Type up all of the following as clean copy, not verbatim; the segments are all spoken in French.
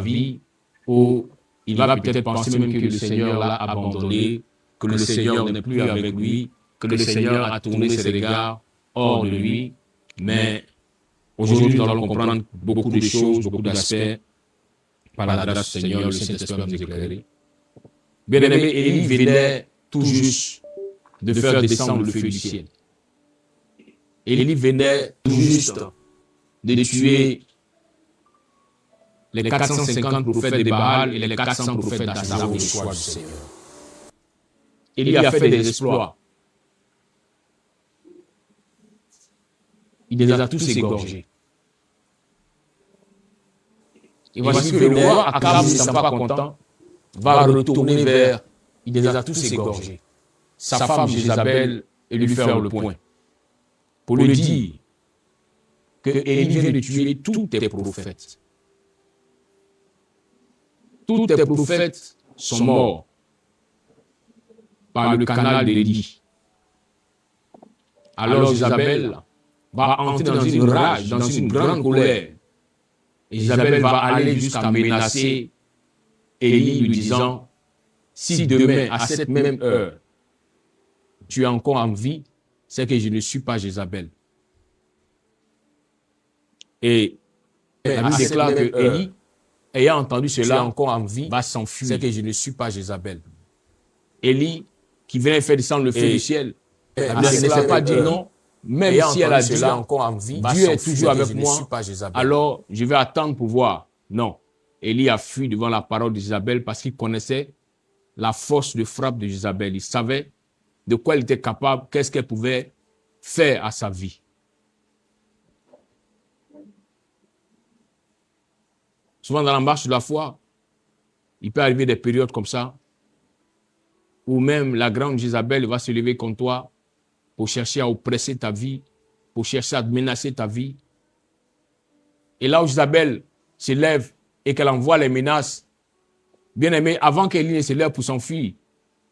vie où il va peut-être penser même que le Seigneur l'a abandonné, que le Seigneur n'est plus avec lui, que le Seigneur a tourné ses regards hors de lui. Mais aujourd'hui, nous allons comprendre beaucoup de choses, beaucoup d'aspects par la grâce du Seigneur, le Saint-Esprit va nous éclairer. Bien-aimé, Élie venait tout juste de faire descendre le feu du ciel. Élie venait tout juste de tuer les 450 prophètes de Baal et les 400 prophètes d'Azar au choix du Seigneur. Élie a fait des exploits. Il les a tous égorgés. Et voici que le roi Akab, ne s'en pas content, va retourner vers... Il les a tous égorgés. Sa femme Jézabel et lui faire le point. Pour lui dire que Élie vient de tuer tous tes prophètes. Tous tes prophètes sont morts par le canal d'Élie. Alors Jézabel va entrer dans une rage, dans une grande colère. Et Jézabel va aller jusqu'à menacer Élie, lui disant, si demain, à cette même heure, tu es encore en vie, c'est que je ne suis pas Jézabel. Et la Bible déclare que Élie, ayant entendu cela, encore en vie, va s'enfuir. C'est que je ne suis pas Jézabel. Élie, qui vient faire descendre le feu du ciel, ne s'est pas dit non, même si elle a dit encore en vie, Dieu est toujours avec moi, alors je vais attendre pour voir. Non. Élie a fui devant la parole de Jézabel parce qu'il connaissait la force de frappe de Jézabel. Il savait de quoi elle était capable, qu'est-ce qu'elle pouvait faire à sa vie. Souvent dans la marche de la foi, il peut arriver des périodes comme ça, où même la grande Jézabel va se lever contre toi pour chercher à oppresser ta vie, pour chercher à menacer ta vie. Et là où Jézabel se lève et qu'elle envoie les menaces, bien aimé, avant qu'Élie ne se lève pour s'enfuir,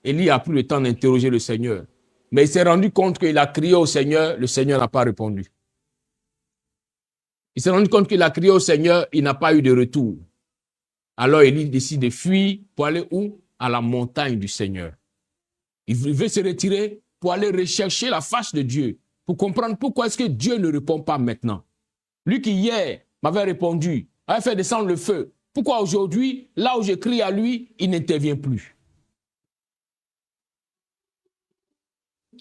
Élie a pris le temps d'interroger le Seigneur. Mais il s'est rendu compte qu'il a crié au Seigneur, le Seigneur n'a pas répondu. Il s'est rendu compte qu'il a crié au Seigneur, il n'a pas eu de retour. Alors Élie décide de fuir pour aller où? À la montagne du Seigneur. Il veut se retirer pour aller rechercher la face de Dieu, pour comprendre pourquoi est-ce que Dieu ne répond pas maintenant. Lui qui hier m'avait répondu, avait fait descendre le feu. Pourquoi aujourd'hui, là où je crie à lui, il n'intervient plus?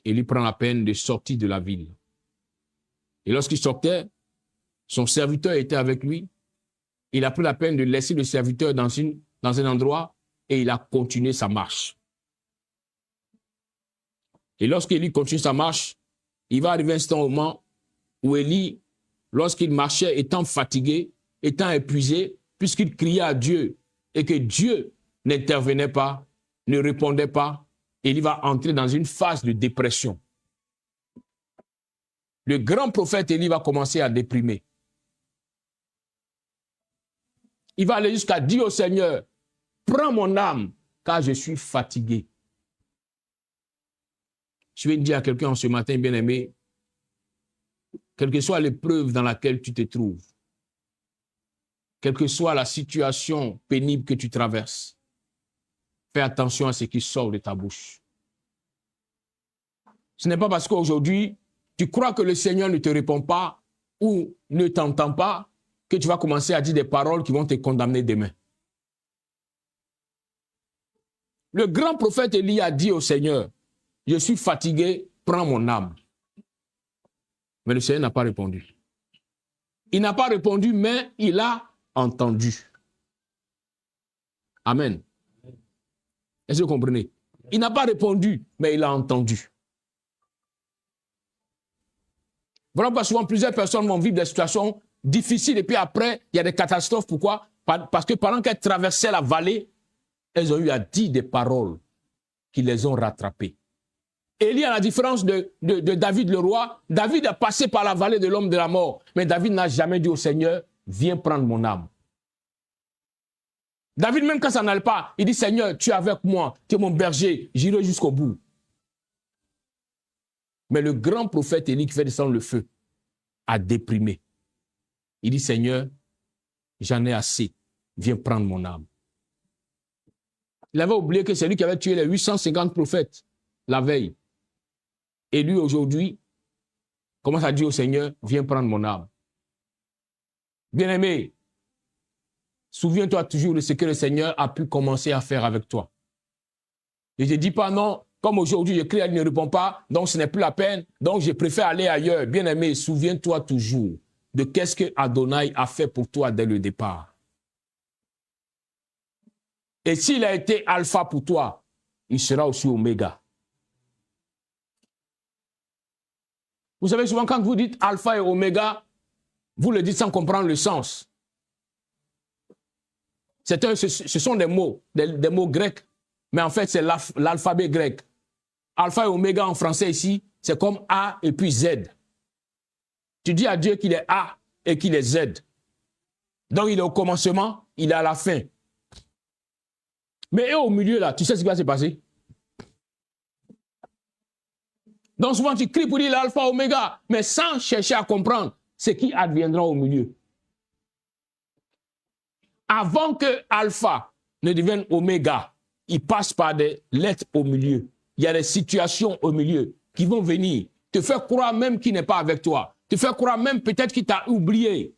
Élie prend la peine de sortir de la ville. Et lorsqu'il sortait, son serviteur était avec lui. Il a pris la peine de laisser le serviteur dans un endroit et il a continué sa marche. Et lorsqu'Élie continue sa marche, il va arriver un moment où Élie, lorsqu'il marchait, étant fatigué, étant épuisé, puisqu'il criait à Dieu et que Dieu n'intervenait pas, ne répondait pas, Élie va entrer dans une phase de dépression. Le grand prophète Élie va commencer à déprimer. Il va aller jusqu'à dire au Seigneur, prends mon âme, car je suis fatigué. Je vais dire à quelqu'un en ce matin, bien-aimé, quelle que soit l'épreuve dans laquelle tu te trouves, quelle que soit la situation pénible que tu traverses, fais attention à ce qui sort de ta bouche. Ce n'est pas parce qu'aujourd'hui, tu crois que le Seigneur ne te répond pas ou ne t'entend pas que tu vas commencer à dire des paroles qui vont te condamner demain. Le grand prophète Élie a dit au Seigneur, je suis fatigué, prends mon âme. Mais le Seigneur n'a pas répondu. Il n'a pas répondu, mais il a entendu. Amen. Est-ce que vous comprenez? Il n'a pas répondu, mais il a entendu. Voilà pourquoi souvent plusieurs personnes vont vivre des situations difficiles et puis après, il y a des catastrophes. Pourquoi? Parce que pendant qu'elles traversaient la vallée, elles ont eu à dire des paroles qui les ont rattrapées. Élie, à la différence de David le roi, David a passé par la vallée de l'homme de la mort. Mais David n'a jamais dit au Seigneur, viens prendre mon âme. David, même quand ça n'allait pas, il dit, Seigneur, tu es avec moi, tu es mon berger, j'irai jusqu'au bout. Mais le grand prophète Élie qui fait descendre le feu a déprimé. Il dit, Seigneur, j'en ai assez. viens prendre mon âme. Il avait oublié que c'est lui qui avait tué les 850 prophètes la veille. Et lui, aujourd'hui, commence à dire au Seigneur, viens prendre mon âme. Bien-aimé, souviens-toi toujours de ce que le Seigneur a pu commencer à faire avec toi. Et je ne dis pas non, comme aujourd'hui, je crie, elle ne répond pas, donc ce n'est plus la peine, donc je préfère aller ailleurs. Bien-aimé, souviens-toi toujours de qu'est-ce que Adonai a fait pour toi dès le départ. Et s'il a été alpha pour toi, il sera aussi oméga. Vous savez, souvent quand vous dites alpha et oméga, vous le dites sans comprendre le sens. Ce sont des mots grecs, mais en fait c'est l'alphabet grec. Alpha et oméga en français ici, c'est comme A et puis Z. Tu dis à Dieu qu'il est A et qu'il est Z. Donc il est au commencement, il est à la fin. Mais au milieu là, tu sais ce qui va se passer? Donc souvent tu cries pour dire l'alpha oméga, mais sans chercher à comprendre ce qui adviendra au milieu. Avant que alpha ne devienne oméga, il passe par des lettres au milieu. Il y a des situations au milieu qui vont venir te faire croire même qu'il n'est pas avec toi, te faire croire même peut-être qu'il t'a oublié.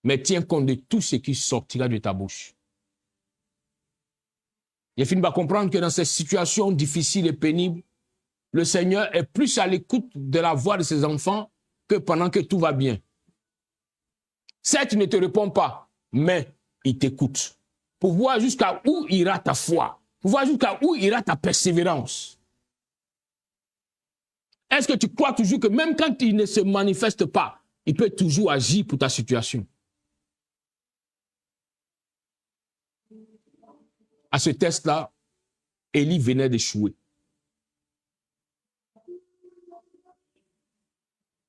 Mais tiens compte de tout ce qui sortira de ta bouche. Il finit par comprendre que dans ces situations difficiles et pénibles, le Seigneur est plus à l'écoute de la voix de ses enfants que pendant que tout va bien. Certes, il ne te répond pas, mais il t'écoute. Pour voir jusqu'à où ira ta foi, pour voir jusqu'à où ira ta persévérance. Est-ce que tu crois toujours que même quand il ne se manifeste pas, il peut toujours agir pour ta situation? À ce test-là, Élie venait d'échouer.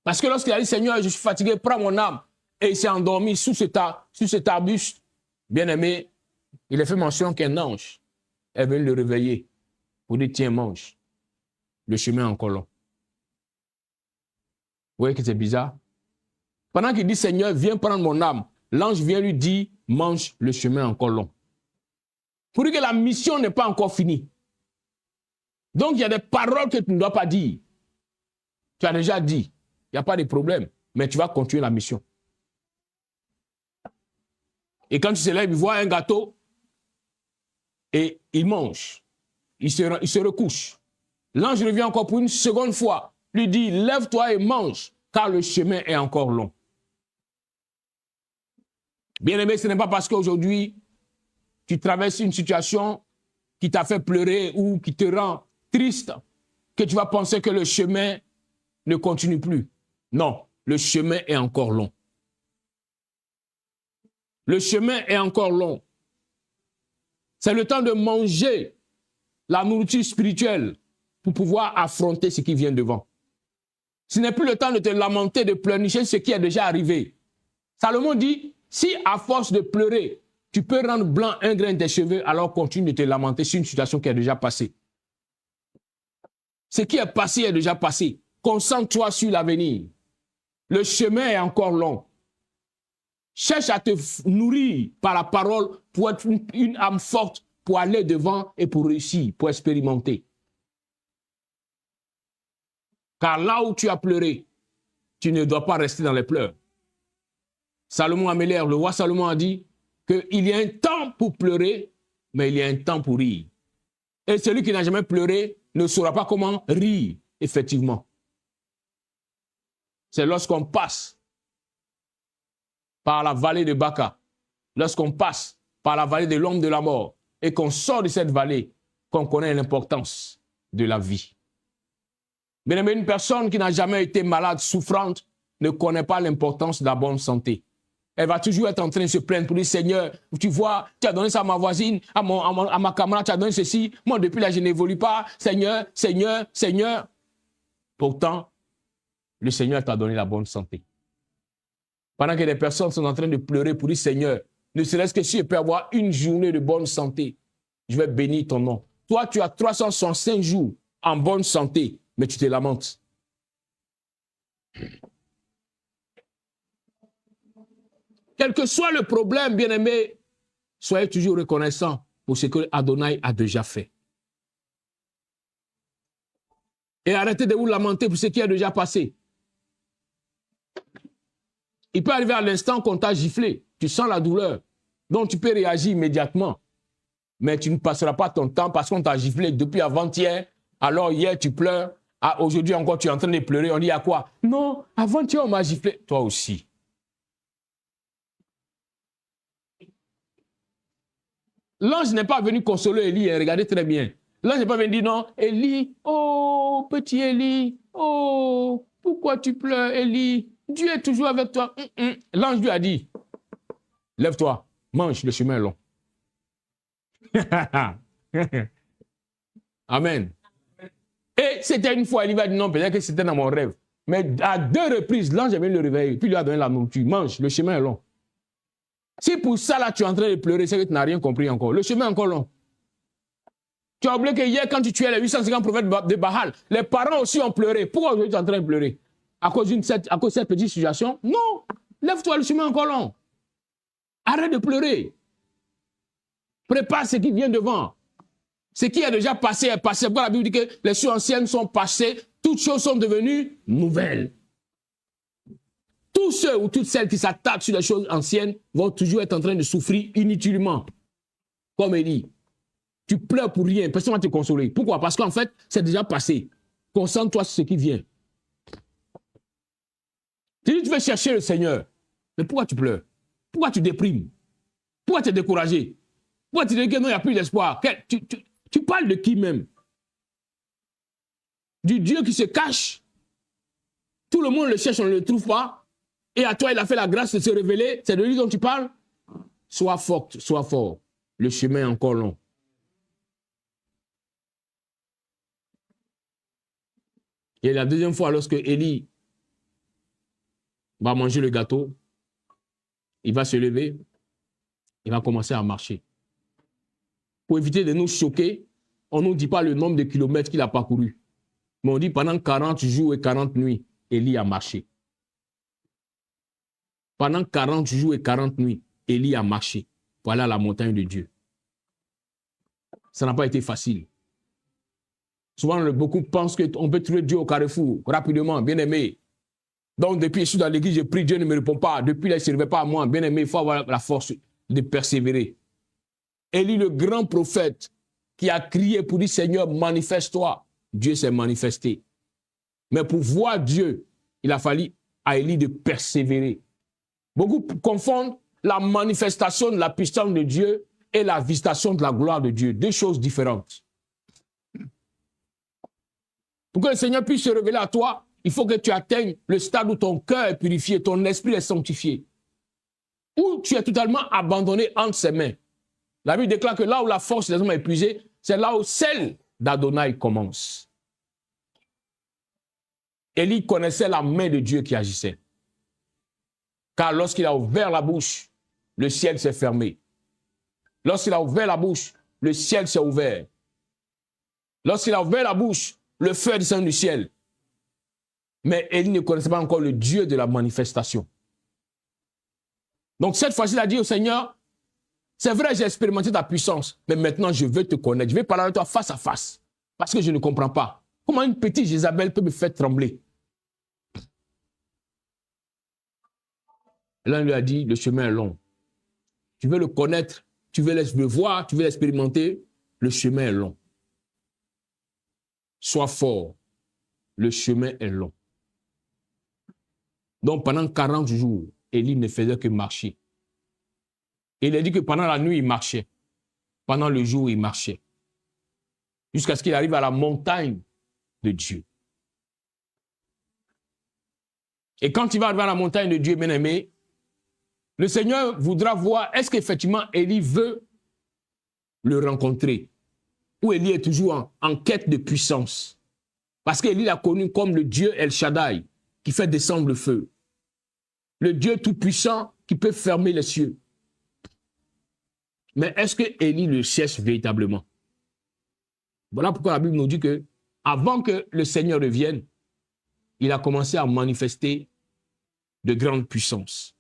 Parce que lorsqu'il a dit, Seigneur, je suis fatigué, prends mon âme, et il s'est endormi sous cet arbuste, bien aimé, il a fait mention qu'un ange est venu le réveiller pour dire, tiens, mange, le chemin est encore long. Vous voyez que c'est bizarre? Pendant qu'il dit, Seigneur, viens prendre mon âme, l'ange vient lui dire, mange, le chemin est encore long. Pour dire que la mission n'est pas encore finie. Donc, il y a des paroles que tu ne dois pas dire. Tu as déjà dit, il n'y a pas de problème, mais tu vas continuer la mission. Et quand tu te lèves, il voit un gâteau et il mange. Il se recouche. L'ange revient encore pour une seconde fois, lui dit, lève-toi et mange, car le chemin est encore long. Bien-aimé, ce n'est pas parce qu'aujourd'hui, tu traverses une situation qui t'a fait pleurer ou qui te rend triste que tu vas penser que le chemin ne continue plus. Non, le chemin est encore long. Le chemin est encore long. C'est le temps de manger la nourriture spirituelle pour pouvoir affronter ce qui vient devant. Ce n'est plus le temps de te lamenter, de pleurnicher ce qui est déjà arrivé. Salomon dit, si à force de pleurer, tu peux rendre blanc un grain de tes cheveux, alors continue de te lamenter sur une situation qui est déjà passée. Ce qui est passé est déjà passé. Concentre-toi sur l'avenir. Le chemin est encore long. Cherche à te nourrir par la parole pour être une âme forte, pour aller devant et pour réussir, pour expérimenter. Car là où tu as pleuré, tu ne dois pas rester dans les pleurs. Salomon Amélière, le roi Salomon a dit qu'il y a un temps pour pleurer, mais il y a un temps pour rire. Et celui qui n'a jamais pleuré ne saura pas comment rire, effectivement. C'est lorsqu'on passe par la vallée de Baka, lorsqu'on passe par la vallée de l'ombre de la mort et qu'on sort de cette vallée, qu'on connaît l'importance de la vie. Bien aimé, une personne qui n'a jamais été malade, souffrante, ne connaît pas l'importance de la bonne santé. Elle va toujours être en train de se plaindre pour dire, Seigneur, tu vois, tu as donné ça à ma voisine, à ma camarade, tu as donné ceci. Moi, depuis là, je n'évolue pas. Seigneur, Seigneur, Seigneur. Pourtant, le Seigneur t'a donné la bonne santé. Pendant que des personnes sont en train de pleurer pour dire, Seigneur, ne serait-ce que si je peux avoir une journée de bonne santé, je vais bénir ton nom. Toi, tu as 365 jours en bonne santé, mais tu te lamentes. Quel que soit le problème, bien-aimé, soyez toujours reconnaissants pour ce que Adonai a déjà fait. Et arrêtez de vous lamenter pour ce qui est déjà passé. Il peut arriver à l'instant qu'on t'a giflé. Tu sens la douleur. Donc tu peux réagir immédiatement. Mais tu ne passeras pas ton temps parce qu'on t'a giflé depuis avant-hier. Alors hier tu pleures. Ah, aujourd'hui encore tu es en train de pleurer. On dit à quoi? Non, avant-hier on m'a giflé. Toi aussi. L'ange n'est pas venu consoler Élie. Regardez très bien. L'ange n'est pas venu dire non. Élie, oh petit Élie. Oh, pourquoi tu pleures Élie? Dieu est toujours avec toi. L'ange lui a dit, lève-toi, mange, le chemin est long. Amen. Et c'était une fois, il va dire non, peut-être que c'était dans mon rêve. Mais à 2 reprises, l'ange est venu le réveiller, puis lui a donné la nourriture. Mange, le chemin est long. Si pour ça, là, tu es en train de pleurer, c'est que tu n'as rien compris encore. Le chemin est encore long. Tu as oublié que hier, quand tu tuais les 850 prophètes de Baal, les parents aussi ont pleuré. Pourquoi aujourd'hui tu es en train de pleurer? À cause de cette petite situation? Non. Lève-toi, le chemin est encore long. Arrête de pleurer. Prépare ce qui vient devant. Ce qui est déjà passé est passé. Pourquoi la Bible dit que les choses anciennes sont passées, toutes choses sont devenues nouvelles. Tous ceux ou toutes celles qui s'attaquent sur les choses anciennes vont toujours être en train de souffrir inutilement. Comme Élie. Tu pleures pour rien, personne ne va te consoler. Pourquoi? Parce qu'en fait, c'est déjà passé. Concentre-toi sur ce qui vient. Tu dis, tu veux chercher le Seigneur. Mais pourquoi tu pleures? Pourquoi tu déprimes? Pourquoi tu es découragé? Pourquoi tu dis que non, il n'y a plus d'espoir? Tu parles de qui même? Du Dieu qui se cache. Tout le monde le cherche, on ne le trouve pas. Et à toi, il a fait la grâce de se révéler. C'est de lui dont tu parles. Sois forte, sois fort. Le chemin est encore long. Et la deuxième fois, lorsque Élie va manger le gâteau, il va se lever, il va commencer à marcher. Pour éviter de nous choquer, on ne nous dit pas le nombre de kilomètres qu'il a parcouru. Mais on dit pendant 40 jours et 40 nuits, Élie a marché. Pendant 40 jours et 40 nuits, Élie a marché. Voilà la montagne de Dieu. Ça n'a pas été facile. Souvent, beaucoup pensent qu'on peut trouver Dieu au carrefour, rapidement, bien aimé. Donc, depuis que je suis dans l'église, je prie, Dieu ne me répond pas. Depuis là, il ne se réveille pas à moi. Bien aimé, il faut avoir la force de persévérer. Élie, le grand prophète, qui a crié pour dire, Seigneur, manifeste-toi. Dieu s'est manifesté. Mais pour voir Dieu, il a fallu à Élie de persévérer. Beaucoup confondent la manifestation de la puissance de Dieu et la visitation de la gloire de Dieu. Deux choses différentes. Pour que le Seigneur puisse se révéler à toi, il faut que tu atteignes le stade où ton cœur est purifié, ton esprit est sanctifié. Où tu es totalement abandonné entre ses mains. La Bible déclare que là où la force des hommes est épuisée, c'est là où celle d'Adonai commence. Élie connaissait la main de Dieu qui agissait. Car lorsqu'il a ouvert la bouche, le ciel s'est fermé. Lorsqu'il a ouvert la bouche, le ciel s'est ouvert. Lorsqu'il a ouvert la bouche, le feu est descendu du ciel. Mais Élie ne connaissait pas encore le Dieu de la manifestation. Donc cette fois-ci, il a dit au Seigneur, c'est vrai, j'ai expérimenté ta puissance, mais maintenant je veux te connaître. Je vais parler avec toi face à face, parce que je ne comprends pas. Comment une petite Jézabel peut me faire trembler? L'un lui a dit, le chemin est long. Tu veux le connaître, tu veux le voir, tu veux l'expérimenter, le chemin est long. Sois fort, le chemin est long. Donc pendant 40 jours, Élie ne faisait que marcher. Et il a dit que pendant la nuit, il marchait. Pendant le jour, il marchait. Jusqu'à ce qu'il arrive à la montagne de Dieu. Et quand il va arriver à la montagne de Dieu, bien-aimé, le Seigneur voudra voir, est-ce qu'effectivement Élie veut le rencontrer? Ou Élie est toujours en quête de puissance? Parce qu'Élie l'a connu comme le Dieu El Shaddai, qui fait descendre le feu. Le Dieu tout-puissant qui peut fermer les cieux. Mais est-ce que Élie le cherche véritablement? Voilà pourquoi la Bible nous dit que avant que le Seigneur revienne, il a commencé à manifester de grandes puissances.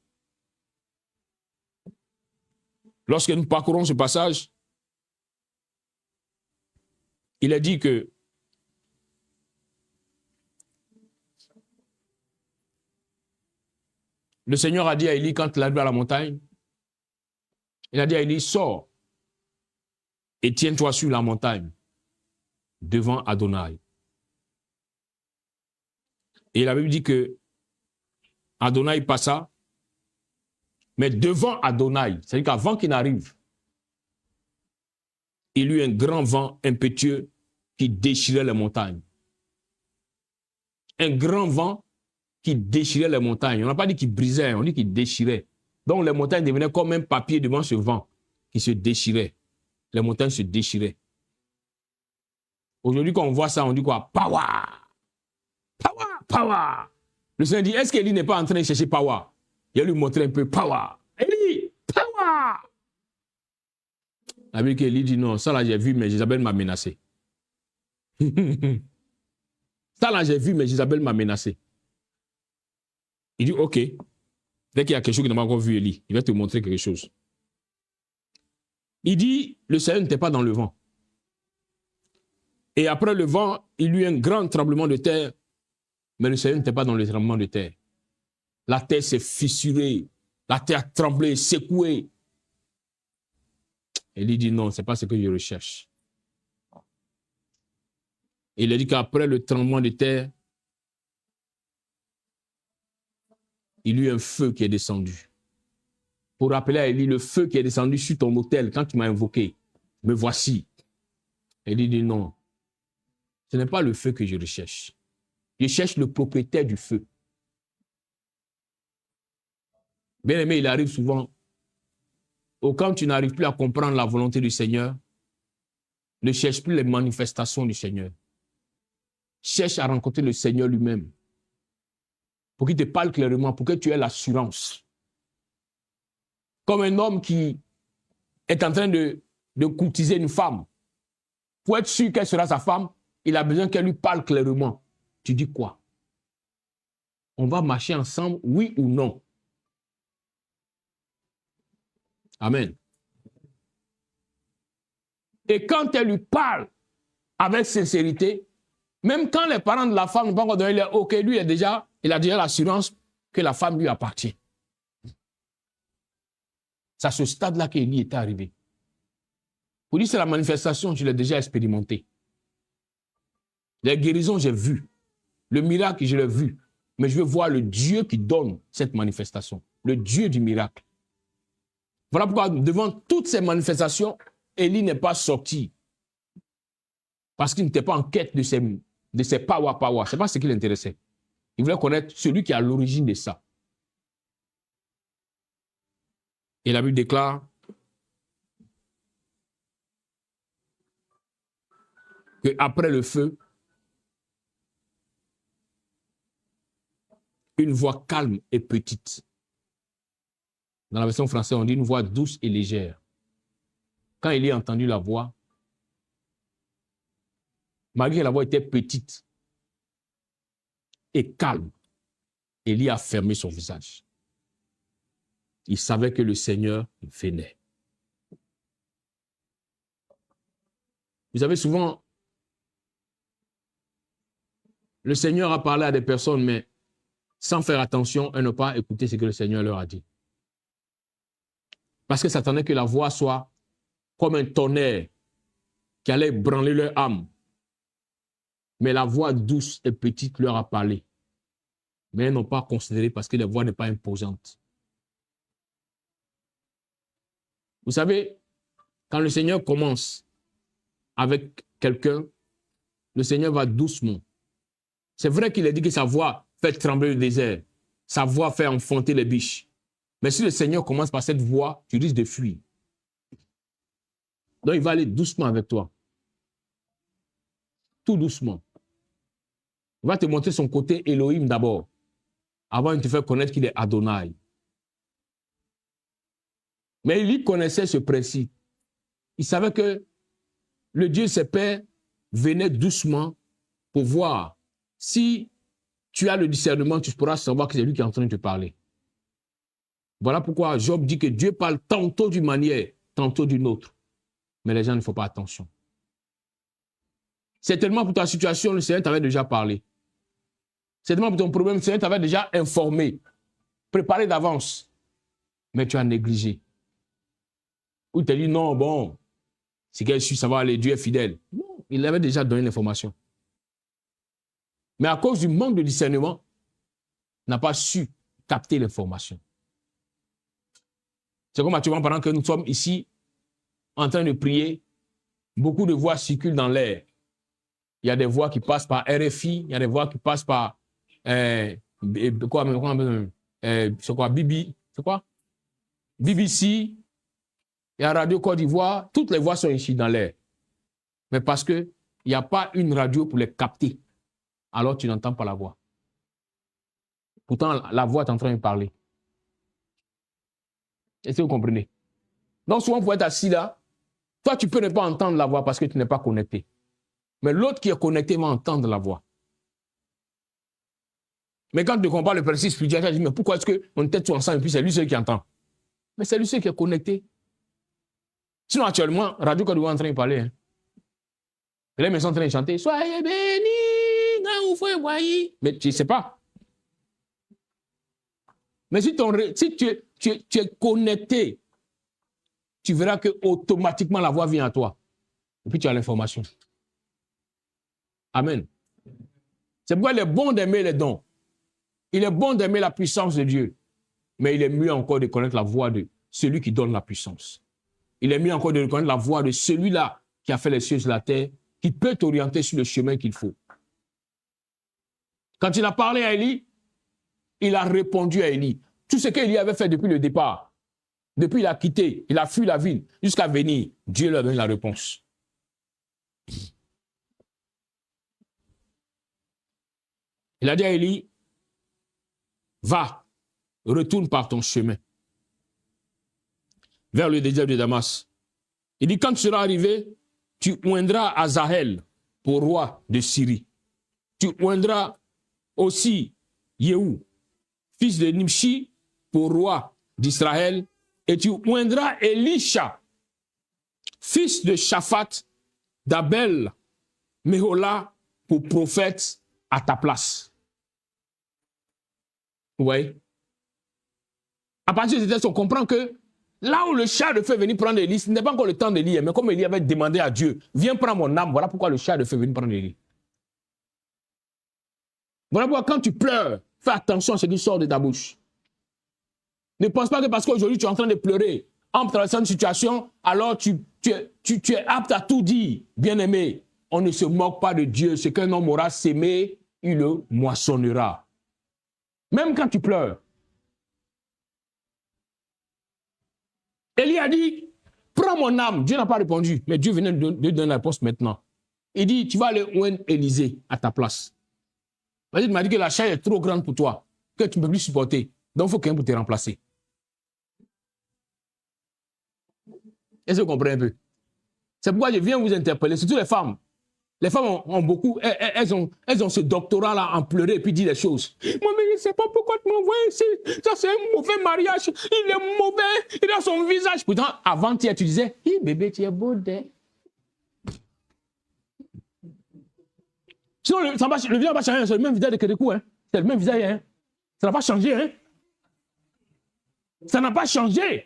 lorsque nous parcourons ce passage, il a dit que le Seigneur a dit à Élie, quand il arrive à la montagne, il a dit à Élie, sors et tiens-toi sur la montagne devant Adonai. Et la Bible dit que Adonai passa, mais devant Adonai, c'est-à-dire qu'avant qu'il n'arrive, il y eut un grand vent impétueux qui déchirait les montagnes. Un grand vent qui déchirait les montagnes. On n'a pas dit qu'il brisait, on dit qu'il déchirait. Donc les montagnes devenaient comme un papier devant ce vent qui se déchirait. Les montagnes se déchiraient. Aujourd'hui, quand on voit ça, on dit quoi? Power! Power! Power! Le Seigneur dit, est-ce qu'Élie n'est pas en train de chercher power? Il va lui montrer un peu power. Élie, power! La Bible qu'Élie dit non, ça là j'ai vu, mais Jézabel m'a menacé. Ça là j'ai vu, mais Jézabel m'a menacé. Il dit ok. Dès qu'il y a quelque chose qui n'a pas encore vu Élie, il va te montrer quelque chose. Il dit, le Seigneur n'était pas dans le vent. Et après le vent, il y eut un grand tremblement de terre, mais le Seigneur n'était pas dans le tremblement de terre. La terre s'est fissurée, la terre a tremblé, secouée. Élie dit non, ce n'est pas ce que je recherche. Et il a dit qu'après le tremblement de terre, il y a eu un feu qui est descendu. Pour rappeler à Élie, le feu qui est descendu sur ton autel quand tu m'as invoqué, me voici. Élie dit non, ce n'est pas le feu que je recherche. Je cherche le propriétaire du feu. Bien aimé, il arrive souvent, quand tu n'arrives plus à comprendre la volonté du Seigneur, ne cherche plus les manifestations du Seigneur. Cherche à rencontrer le Seigneur lui-même. Pour qu'il te parle clairement, pour que tu aies l'assurance. Comme un homme qui est en train de courtiser une femme. Pour être sûr qu'elle sera sa femme, il a besoin qu'elle lui parle clairement. Tu dis quoi? On va marcher ensemble, oui ou non? Amen. Et quand elle lui parle avec sincérité, même quand les parents de la femme n'ont pas encore donné le OK, lui, il a déjà l'assurance que la femme lui appartient. C'est à ce stade-là qu'Élie est arrivé. Pour dire c'est la manifestation, je l'ai déjà expérimenté. Les guérisons, j'ai vu. Le miracle, je l'ai vu. Mais je veux voir le Dieu qui donne cette manifestation. Le Dieu du miracle. Voilà pourquoi, devant toutes ces manifestations, Élie n'est pas sorti. Parce qu'il n'était pas en quête de ses power. Ce n'est pas ce qui l'intéressait. Il voulait connaître celui qui est à l'origine de ça. Et la Bible déclare qu'après le feu, une voix calme et petite. Dans la version française, on dit une voix douce et légère. Quand il a entendu la voix, malgré que la voix était petite et calme, Élie a fermé son visage. Il savait que le Seigneur venait. Vous savez, souvent, le Seigneur a parlé à des personnes, mais sans faire attention et ne pas écouter ce que le Seigneur leur a dit. Parce que s'attendait que la voix soit comme un tonnerre qui allait branler leur âme. Mais la voix douce et petite leur a parlé. Mais elles n'ont pas considéré parce que la voix n'est pas imposante. Vous savez, quand le Seigneur commence avec quelqu'un, le Seigneur va doucement. C'est vrai qu'il a dit que sa voix fait trembler le désert. Sa voix fait enfanter les biches. Mais si le Seigneur commence par cette voix, tu risques de fuir. Donc il va aller doucement avec toi. Tout doucement. Il va te montrer son côté Elohim d'abord. Avant de te faire connaître qu'il est Adonai. Mais il connaissait ce principe. Il savait que le Dieu, ses pères, venait doucement pour voir. Si tu as le discernement, tu pourras savoir que c'est lui qui est en train de te parler. Voilà pourquoi Job dit que Dieu parle tantôt d'une manière, tantôt d'une autre. Mais les gens ne font pas attention. Certainement pour ta situation, le Seigneur t'avait déjà parlé. Certainement pour ton problème, le Seigneur t'avait déjà informé, préparé d'avance. Mais tu as négligé. Ou tu t'as dit non, bon, c'est qu'elle suit, ça va aller, Dieu est fidèle. Non, il avait déjà donné l'information. Mais à cause du manque de discernement, il n'a pas su capter l'information. C'est comme actuellement, pendant que nous sommes ici, en train de prier, beaucoup de voix circulent dans l'air. Il y a des voix qui passent par RFI, il y a des voix qui passent par c'est quoi, BBC, il y a Radio Côte d'Ivoire, toutes les voix sont ici dans l'air. Mais parce qu'il n'y a pas une radio pour les capter, alors tu n'entends pas la voix. Pourtant, la voix est en train de parler. Est-ce que vous comprenez? Donc souvent, pour être assis là, toi, tu peux ne pas entendre la voix parce que tu n'es pas connecté. Mais l'autre qui est connecté va entendre la voix. Mais quand tu compares le principe spirituel, tu dis, mais pourquoi est-ce qu'on est tous ensemble et puis c'est lui seul qui entend? Mais c'est lui seul qui est connecté. Sinon, actuellement, Radio Côte d'Ivoire est en train de parler. Hein. Les gens sont en train de chanter, soyez bénis, grand ou frère, voyez. Mais tu ne sais pas. Mais si tu es connecté, tu verras que automatiquement la voix vient à toi. Et puis tu as l'information. Amen. C'est pourquoi il est bon d'aimer les dons. Il est bon d'aimer la puissance de Dieu. Mais il est mieux encore de connaître la voix de celui qui donne la puissance. Il est mieux encore de connaître la voix de celui-là qui a fait les cieux sur la terre, qui peut t'orienter sur le chemin qu'il faut. Quand il a parlé à Élie, il a répondu à Élie. Tout ce qu'Élie avait fait depuis le départ, depuis il a quitté, il a fui la ville, jusqu'à venir, Dieu lui a donné la réponse. Il a dit à Élie, va, retourne par ton chemin vers le désert de Damas. Il dit, quand tu seras arrivé, tu oindras Azaël pour roi de Syrie. Tu oindras aussi Yehou, fils de Nimshi, pour roi d'Israël. Et tu oindras Elisha, fils de Shaphat, d'Abel, Mehola, pour prophète à ta place. Vous voyez? À partir de ce texte, on comprend que là où le char de feu est venu prendre Élie, ce n'est pas encore le temps d'Élie, mais comme Élie avait demandé à Dieu, viens prendre mon âme, voilà pourquoi le char de feu est venu prendre Élie. Voilà pourquoi quand tu pleures, fais attention à ce qui sort de ta bouche. Ne pense pas que parce qu'aujourd'hui tu es en train de pleurer, en traversant une situation, alors tu es apte à tout dire. Bien-aimé, on ne se moque pas de Dieu. Ce qu'un homme aura sémé, il le moissonnera. Même quand tu pleures. Élie a dit, prends mon âme. Dieu n'a pas répondu, mais Dieu venait de donner la réponse maintenant. Il dit, tu vas aller oindre Élisée à ta place. Parce qu'il m'a dit que la chair est trop grande pour toi, que tu ne peux plus supporter. Donc il faut quelqu'un pour te remplacer. Est-ce que vous comprenez un peu? C'est pourquoi je viens vous interpeller, surtout les femmes. Les femmes ont beaucoup, elles ont ce doctorat-là en pleurer et puis dire des choses. Moi, mais je ne sais pas pourquoi tu m'envoies ici. Ça, c'est un mauvais mariage. Il est mauvais. Il a son visage. Pourtant, avant-hier, tu disais, hey, bébé, tu es beau. Sinon, le visage n'a pas changé. C'est le même visage de Kérékou. Hein. C'est le même visage. Hein. Ça n'a pas changé. Hein. Ça n'a pas changé.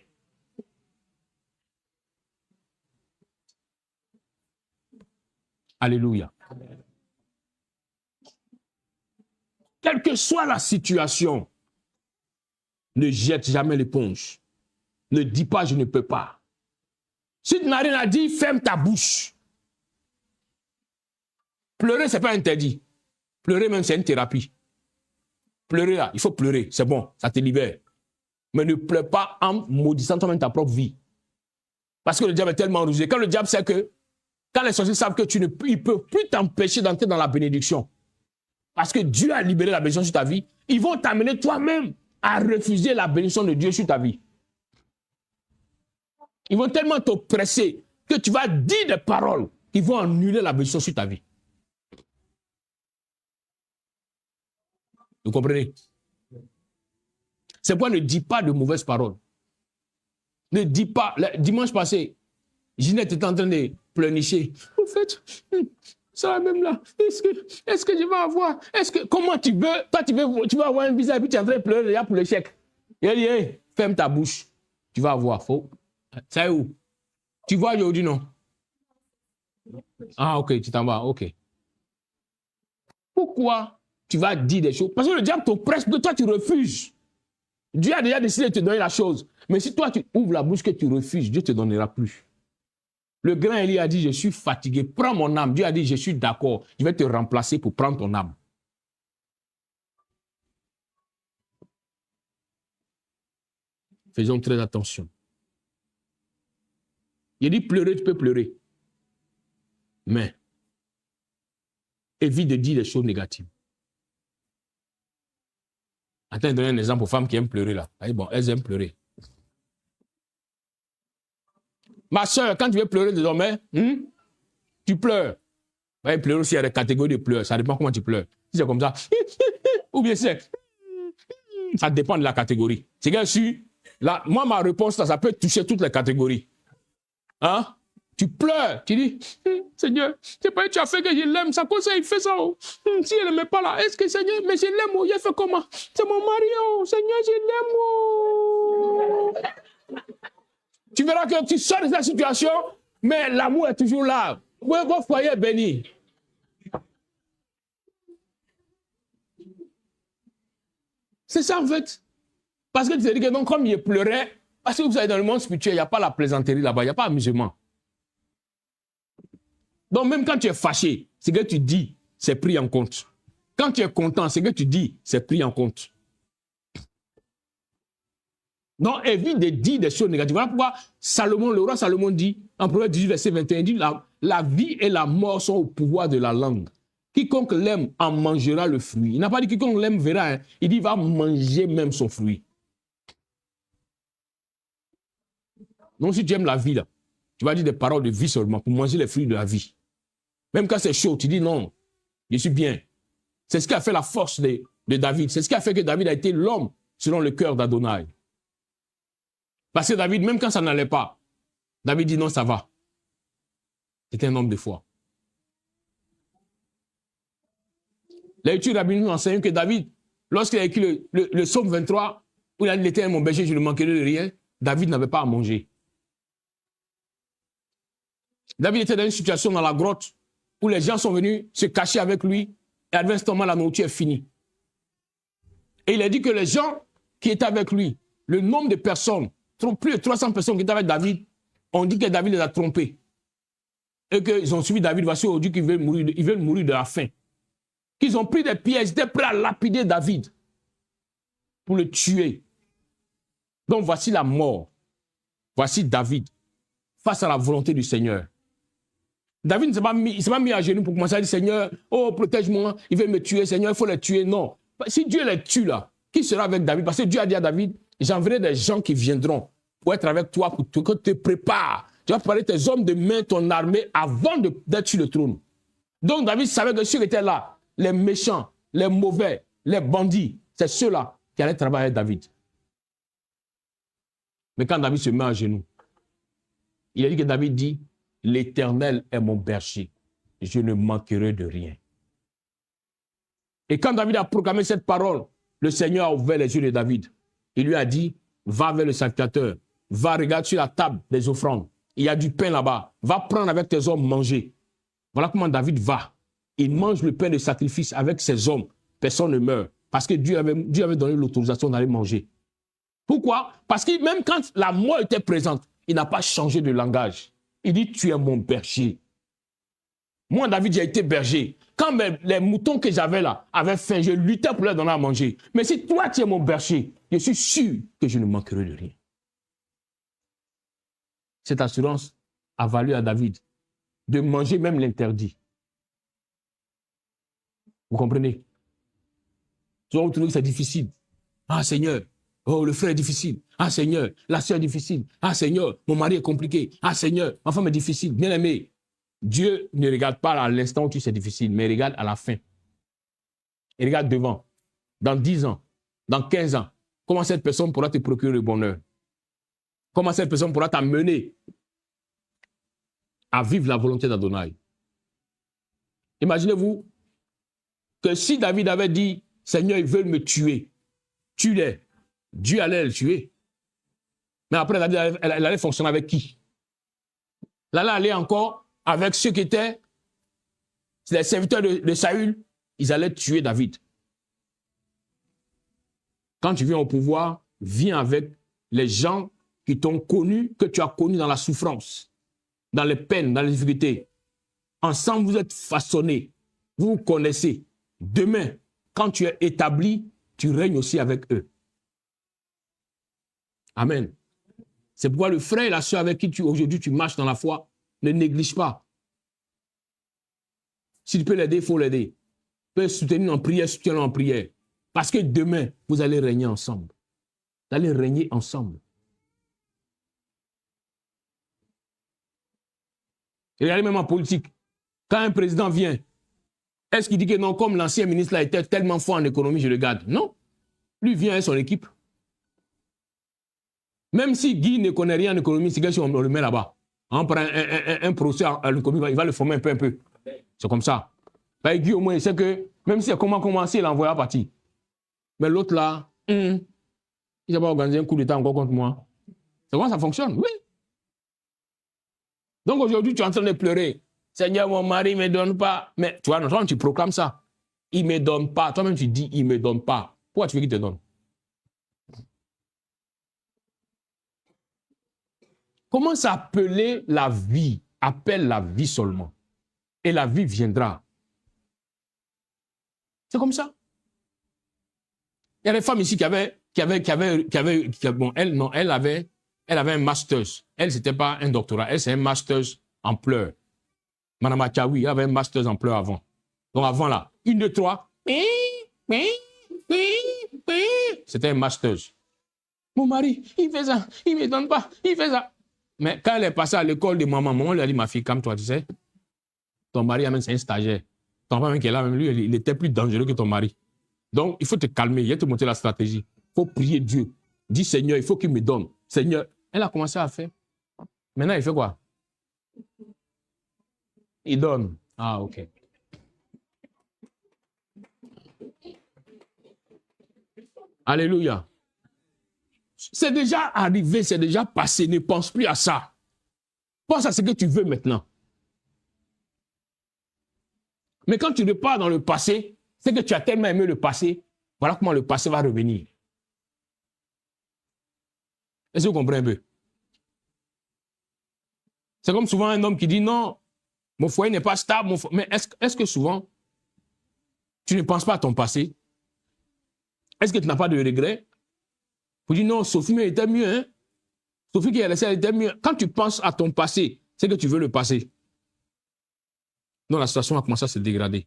Alléluia. Quelle que soit la situation, ne jette jamais l'éponge. Ne dis pas je ne peux pas. Si tu n'as rien à dire, ferme ta bouche. Pleurer, ce n'est pas interdit. Pleurer même, c'est une thérapie. Pleurer là, il faut pleurer, c'est bon, ça te libère. Mais ne pleure pas en maudissant toi-même ta propre vie. Parce que le diable est tellement rusé. Quand le diable sait que, quand les sorciers savent que il ne peut plus t'empêcher d'entrer dans la bénédiction, parce que Dieu a libéré la bénédiction sur ta vie, ils vont t'amener toi-même à refuser la bénédiction de Dieu sur ta vie. Ils vont tellement t'oppresser que tu vas dire des paroles qui vont annuler la bénédiction sur ta vie. Vous comprenez? C'est pourquoi ne dis pas de mauvaises paroles. Ne dis pas. Dimanche passé, Ginette était en train de pleurnicher. En fait, ça même là, est-ce que je vais avoir, comment tu veux, toi tu veux avoir un visa et puis tu es en train de pleurer déjà pour le chèque. Il a dit, hey, ferme ta bouche, tu vas avoir, faux. Ça est où? Tu vois aujourd'hui, non? Ah, ok, tu t'en vas, ok. Pourquoi tu vas dire des choses? Parce que le diable t'oppresse, que toi tu refuses. Dieu a déjà décidé de te donner la chose. Mais si toi tu ouvres la bouche que tu refuses, Dieu ne te donnera plus. Le grand Élie a dit, je suis fatigué, prends mon âme. Dieu a dit, je suis d'accord, je vais te remplacer pour prendre ton âme. Faisons très attention. Il dit, pleurer, tu peux pleurer. Mais, évite de dire des choses négatives. Attends, je vais donner un exemple aux femmes qui aiment pleurer là. Allez, bon, elles aiment pleurer. Ma soeur, quand tu veux pleurer désormais, tu pleures. Ouais, pleurer aussi, il y a des catégories de pleurs. Ça dépend comment tu pleures. Si c'est comme ça, ou bien c'est... Ça dépend de la catégorie. C'est bien sûr, là, moi, ma réponse, là, ça peut toucher toutes les catégories. Hein? Tu pleures, tu dis, Seigneur, c'est pas tu as fait que je l'aime, ça cause ça, il fait ça. Oh. Si elle ne m'aime pas là, est-ce que Seigneur, mais je l'aime, oh, il a fait comment? C'est mon mari, oh, Seigneur, je l'aime. Oh. Tu verras que tu sors de cette situation, mais l'amour est toujours là. Votre foyer est béni. C'est ça en fait. Parce que tu te dis que non, comme il pleurait, parce que vous savez, dans le monde spirituel, il n'y a pas la plaisanterie là-bas, il n'y a pas d'amusement. Donc même quand tu es fâché, ce que tu dis, c'est pris en compte. Quand tu es content, ce que tu dis, c'est pris en compte. Donc évite de dire des choses négatives. Voilà pourquoi Salomon, le roi Salomon dit, en Proverbe 18, verset 21, il dit, la vie et la mort sont au pouvoir de la langue. Quiconque l'aime en mangera le fruit. Il n'a pas dit quiconque l'aime verra. Hein. Il dit il va manger même son fruit. Donc si tu aimes la vie, là, tu vas dire des paroles de vie seulement pour manger les fruits de la vie. Même quand c'est chaud, tu dis non, je suis bien. C'est ce qui a fait la force de David. C'est ce qui a fait que David a été l'homme selon le cœur d'Adonai. Parce que David, même quand ça n'allait pas, David dit non, ça va. C'était un homme de foi. L'étude rabbinique nous enseigne que David, lorsqu'il a écrit le psaume 23, où il a dit l'Éternel est mon berger, je ne manquerai de rien, David n'avait pas à manger. David était dans une situation dans la grotte où les gens sont venus se cacher avec lui et à l'instant la nourriture est finie. Et il a dit que les gens qui étaient avec lui, le nombre de personnes, plus de 300 personnes qui étaient avec David, ont dit que David les a trompés. Et qu'ils ont suivi David, voici aujourd'hui qu'ils veulent mourir de la faim. Qu'ils ont pris des pièges, ils étaient prêts à lapider David pour le tuer. Donc voici la mort. Voici David face à la volonté du Seigneur. David ne s'est pas mis à genoux pour commencer à dire Seigneur, oh protège-moi, il veut me tuer, Seigneur, il faut les tuer. Non. Si Dieu les tue là, qui sera avec David? Parce que Dieu a dit à David, j'enverrai des gens qui viendront pour être avec toi, pour que tu te prépares. Tu vas préparer tes hommes de main, ton armée, avant d'être sur le trône. Donc David savait que ceux qui étaient là, les méchants, les mauvais, les bandits, c'est ceux-là qui allaient travailler avec David. Mais quand David se met à genoux, il a dit que David dit, l'Éternel est mon berger, je ne manquerai de rien. Et quand David a proclamé cette parole, le Seigneur a ouvert les yeux de David. Il lui a dit, va vers le sacrificateur, va regarder sur la table des offrandes. Il y a du pain là-bas, va prendre avec tes hommes manger. Voilà comment David va. Il mange le pain de sacrifice avec ses hommes. Personne ne meurt. Parce que Dieu avait donné l'autorisation d'aller manger. Pourquoi? Parce que même quand la mort était présente, il n'a pas changé de langage. Il dit, tu es mon berger. Moi, David, j'ai été berger. Quand les moutons que j'avais là avaient faim, je luttais pour leur donner à manger. Mais si toi, tu es mon berger, je suis sûr que je ne manquerai de rien. Cette assurance a valu à David de manger même l'interdit. Vous comprenez? Souvent, vous trouvez que c'est difficile. Ah, Seigneur, oh, le frère est difficile. Ah, Seigneur, la soeur est difficile. Ah, Seigneur, mon mari est compliqué. Ah, Seigneur, ma femme est difficile. Bien aimé, Dieu ne regarde pas à l'instant où tu c'est difficile, mais il regarde à la fin. Il regarde devant. Dans 10 ans, dans 15 ans, comment cette personne pourra te procurer le bonheur. comment cette personne pourra t'amener à vivre la volonté d'Adonai. Imaginez-vous que si David avait dit, Seigneur, ils veulent me tuer, tue-les, Dieu allait le tuer. Mais après, David, elle allait fonctionner avec qui? Elle allait aller encore avec ceux qui étaient les serviteurs de Saül. Ils allaient tuer David. Quand tu viens au pouvoir, viens avec les gens qui t'ont connu, que tu as connu dans la souffrance, dans les peines, dans les difficultés. Ensemble, vous êtes façonnés. Vous vous connaissez. Demain, quand tu es établi, tu règnes aussi avec eux. Amen. C'est pourquoi le frère et la soeur avec qui aujourd'hui tu marches dans la foi, ne néglige pas. Si tu peux l'aider, il faut l'aider. Tu peux soutenir en prière, soutiens-le en prière. Parce que demain, vous allez régner ensemble. Vous allez régner ensemble. Et regardez même en politique. Quand un président vient, est-ce qu'il dit que non, comme l'ancien ministre là était tellement fort en économie, je le garde? Non. Lui vient avec son équipe. Même si Guy ne connaît rien en économie, c'est que si on le met là-bas, on prend un procès à l'économie, il va le former un peu. C'est comme ça. Guy au moins, il sait que même si comment commencer, il l'envoie à partir. Mais l'autre là, il n'a pas organisé un coup d'État encore contre moi. C'est comment ça fonctionne? Oui. Donc aujourd'hui, tu es en train de pleurer. Seigneur, mon mari ne me donne pas. Mais tu vois, toi, tu proclames ça. Il ne me donne pas. Toi-même, tu dis, il ne me donne pas. Pourquoi tu veux qu'il te donne? Commence à appeler la vie. Appelle la vie seulement. Et la vie viendra. C'est comme ça. Il y a des femmes ici bon, elle avait un master. Elle, c'était pas un doctorat. Elle, c'est un master en pleurs. Madame Achaoui, elle avait un master en pleurs avant. Donc avant là, 1, 2, 3. C'était un master. Mon mari, il fait ça. Il ne me donne pas. Il fait ça. Mais quand elle est passée à l'école de maman lui a dit, ma fille, calme-toi, tu sais. Ton mari, c'est un stagiaire. Ton père qui est là, même lui, il était plus dangereux que ton mari. Donc, il faut te calmer, il faut te montrer la stratégie. Il faut prier Dieu. Dis, Seigneur, il faut qu'il me donne. Seigneur, elle a commencé à faire. Maintenant, il fait quoi? Il donne. Ah, ok. Alléluia. C'est déjà arrivé, c'est déjà passé. Ne pense plus à ça. Pense à ce que tu veux maintenant. Mais quand tu repars dans le passé, c'est que tu as tellement aimé le passé, voilà comment le passé va revenir. Est-ce que vous comprenez un peu? C'est comme souvent un homme qui dit non, mon foyer n'est pas stable. Mais est-ce que souvent, tu ne penses pas à ton passé? Est-ce que tu n'as pas de regrets? Vous dites non, Sophie, mais elle était mieux. Hein? Sophie qui est laissée, elle était mieux. Quand tu penses à ton passé, c'est que tu veux le passé. Non, la situation a commencé à se dégrader.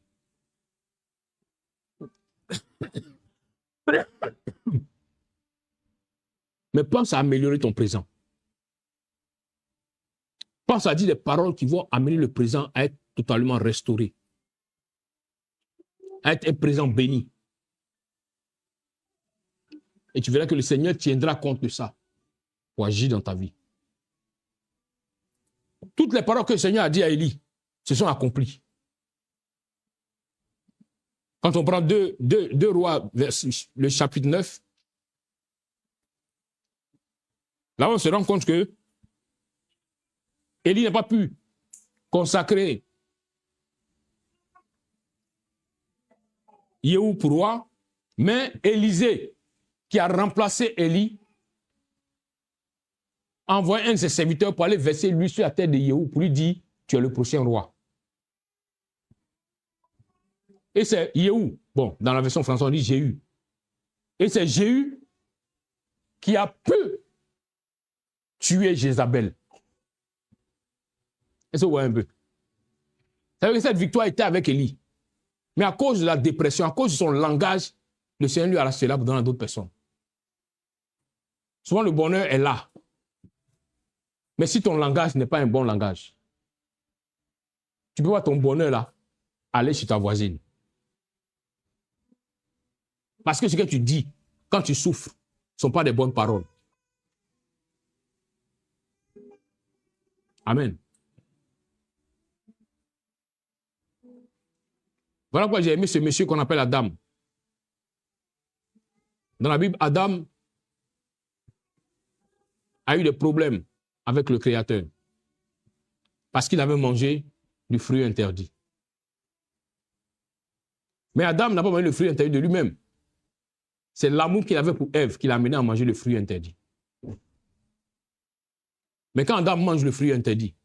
Mais pense à améliorer ton présent. Pense à dire des paroles qui vont amener le présent à être totalement restauré. À être un présent béni. Et tu verras que le Seigneur tiendra compte de ça pour agir dans ta vie. Toutes les paroles que le Seigneur a dit à Élie se sont accomplies. Quand on prend 2 Rois, le chapitre 9, là on se rend compte que Élie n'a pas pu consacrer Yéhou pour roi, mais Élisée, qui a remplacé Élie, a envoyé un de ses serviteurs pour aller verser l'huile sur la tête de Yéhou pour lui dire, tu es le prochain roi. Et c'est Yéhou, bon, dans la version française on dit Jéhu. Et c'est Jéhu qui a pu tuer Jézabel. Est-ce que vous voyez un peu? Ça veut dire que cette victoire était avec Élie. Mais à cause de la dépression, à cause de son langage, le Seigneur lui a lâché là pour donner à d'autres personnes. Souvent, le bonheur est là. Mais si ton langage n'est pas un bon langage, tu peux voir ton bonheur là, aller chez ta voisine. Parce que ce que tu dis, quand tu souffres, ne sont pas des bonnes paroles. Amen. Voilà pourquoi j'ai aimé ce monsieur qu'on appelle Adam. Dans la Bible, Adam a eu des problèmes avec le Créateur parce qu'il avait mangé du fruit interdit. Mais Adam n'a pas mangé le fruit interdit de lui-même. C'est l'amour qu'il avait pour Ève qui l'a amené à manger le fruit interdit. Mais quand Adam mange le fruit interdit,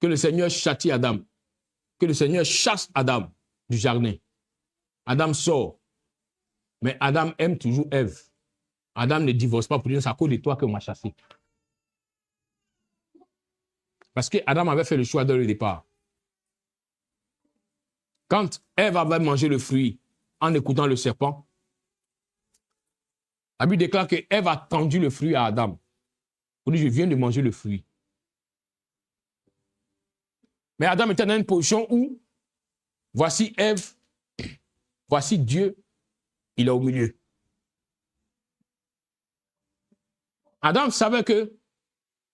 que le Seigneur châtie Adam, que le Seigneur chasse Adam du jardin, Adam sort. Mais Adam aime toujours Ève. Adam ne divorce pas pour dire c'est à cause de toi qu'on m'a chassé. Parce que Adam avait fait le choix dès le départ. Quand Ève avait mangé le fruit en écoutant le serpent, la Bible déclare que Ève a tendu le fruit à Adam. Pour dire, je viens de manger le fruit. Mais Adam était dans une position où, voici Ève, voici Dieu, il est au milieu. Adam savait que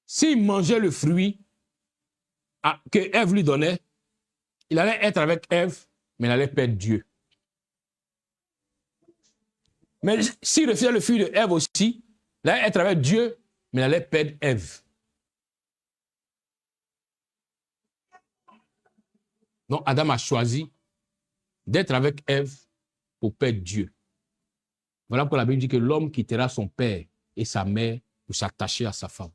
s'il mangeait le fruit que Ève lui donnait, il allait être avec Ève, mais il allait perdre Dieu. Mais s'il refusait le fruit de Ève aussi, il allait être avec Dieu, mais il allait perdre Ève. Donc Adam a choisi d'être avec Ève pour perdre Dieu. Voilà pourquoi la Bible dit que l'homme quittera son père et sa mère pour s'attacher à sa femme.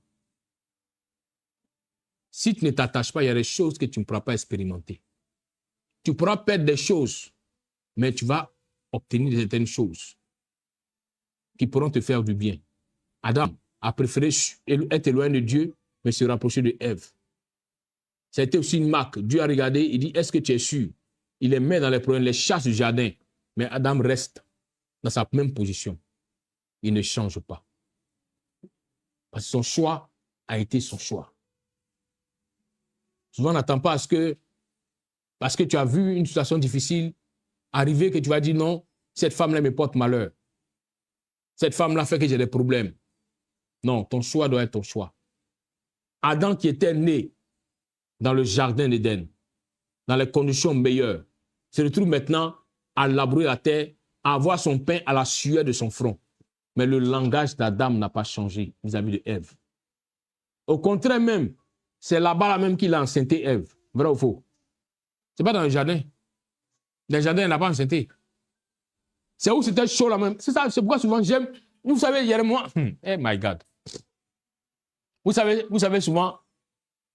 Si tu ne t'attaches pas, il y a des choses que tu ne pourras pas expérimenter. Tu pourras perdre des choses, mais tu vas obtenir certaines choses qui pourront te faire du bien. Adam a préféré être éloigné de Dieu, mais se rapprocher de Ève. Ça a été aussi une marque. Dieu a regardé, il dit, est-ce que tu es sûr? Il les met dans les problèmes, les chasse du jardin. Mais Adam reste dans sa même position. Il ne change pas. Parce que son choix a été son choix. Souvent, on n'attend pas à ce que, parce que tu as vu une situation difficile, arriver que tu vas dire non, cette femme-là me porte malheur. Cette femme-là fait que j'ai des problèmes. Non, ton choix doit être ton choix. Adam qui était né dans le jardin d'Éden, dans les conditions meilleures, se retrouve maintenant à labourer la terre, à avoir son pain à la sueur de son front. Mais le langage d'Adam n'a pas changé vis-à-vis de Ève. Au contraire même, c'est là-bas même qu'il a enceinté Ève. Vrai ou faux? Ce n'est pas dans le jardin. Dans le jardin, il n'a pas enceinté. C'est où c'était chaud là même. C'est ça, c'est pourquoi souvent j'aime. Vous savez, il y a moi. Oh my God. Vous savez souvent,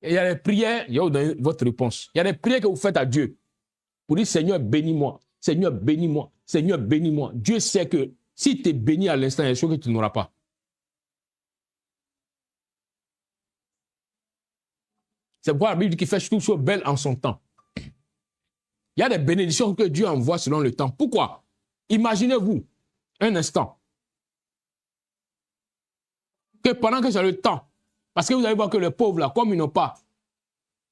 il y a des prières, il y a dans votre réponse. Il y a des prières que vous faites à Dieu. Pour dire, Seigneur, bénis-moi. Seigneur, bénis-moi. Seigneur, bénis-moi. Dieu sait que si tu es béni à l'instant, il y a des choses que tu n'auras pas. C'est pourquoi la Bible dit qu'il fait toutes choses belles en son temps. Il y a des bénédictions que Dieu envoie selon le temps. Pourquoi? Imaginez-vous un instant que pendant que j'ai le temps, parce que vous allez voir que les pauvres, là, comme ils n'ont pas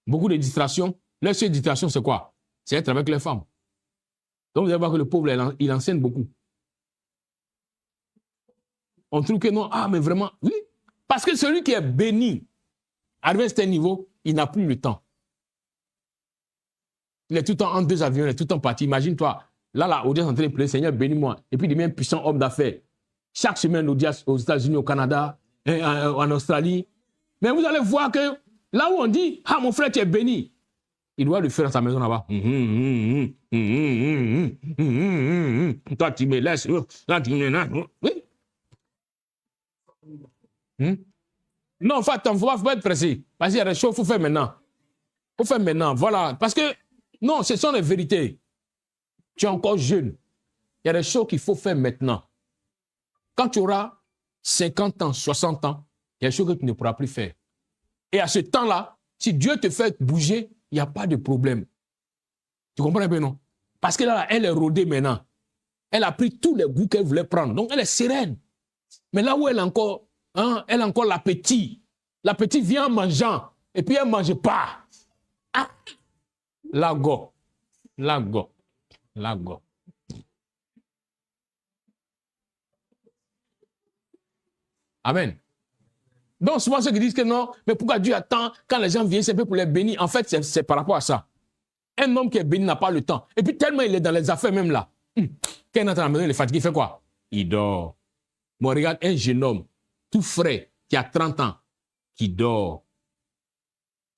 beaucoup de distractions, leur seule distraction, c'est quoi? C'est être avec les femmes. Donc vous allez voir que le pauvre, là, il enseigne beaucoup. On trouve que non, ah, mais vraiment, oui. Parce que celui qui est béni, arrivé à ce niveau, il n'a plus le temps. Il est tout le temps en deux avions, il est tout le temps parti. Imagine-toi, là, audience en train de pleurer, Seigneur, bénis-moi. Et puis il devient un puissant homme d'affaires. Chaque semaine, audience aux États-Unis, au Canada, en Australie. Mais vous allez voir que là où on dit, ah, mon frère, tu es béni, il doit le faire dans sa maison là-bas. Toi, tu me laisses. Là, tu me laisses. Oui. Non, en fait, il ne faut pas être pressé. Parce qu'il y a des choses qu'il faut faire maintenant. Il faut faire maintenant, voilà. Parce que, non, ce sont les vérités. Tu es encore jeune. Il y a des choses qu'il faut faire maintenant. Quand tu auras 50 ans, 60 ans, il y a des choses que tu ne pourras plus faire. Et à ce temps-là, si Dieu te fait bouger, il n'y a pas de problème. Tu comprends un peu, non? Parce que là, elle est rodée maintenant. Elle a pris tous les goûts qu'elle voulait prendre. Donc, elle est sereine. Mais là où elle a encore, elle a encore l'appétit. L'appétit vient en mangeant. Et puis, elle ne mange pas. Ah! Lago. Amen. Donc, souvent, ceux qui disent que non, mais pourquoi Dieu attend quand les gens viennent, c'est un peu pour les bénir. En fait, c'est par rapport à ça. Un homme qui est béni n'a pas le temps. Et puis, tellement il est dans les affaires même là. Quand il entre à la maison, il est fatigué, il fait quoi? Il dort. Bon, regarde, un jeune homme, tout frais, qui a 30 ans, qui dort.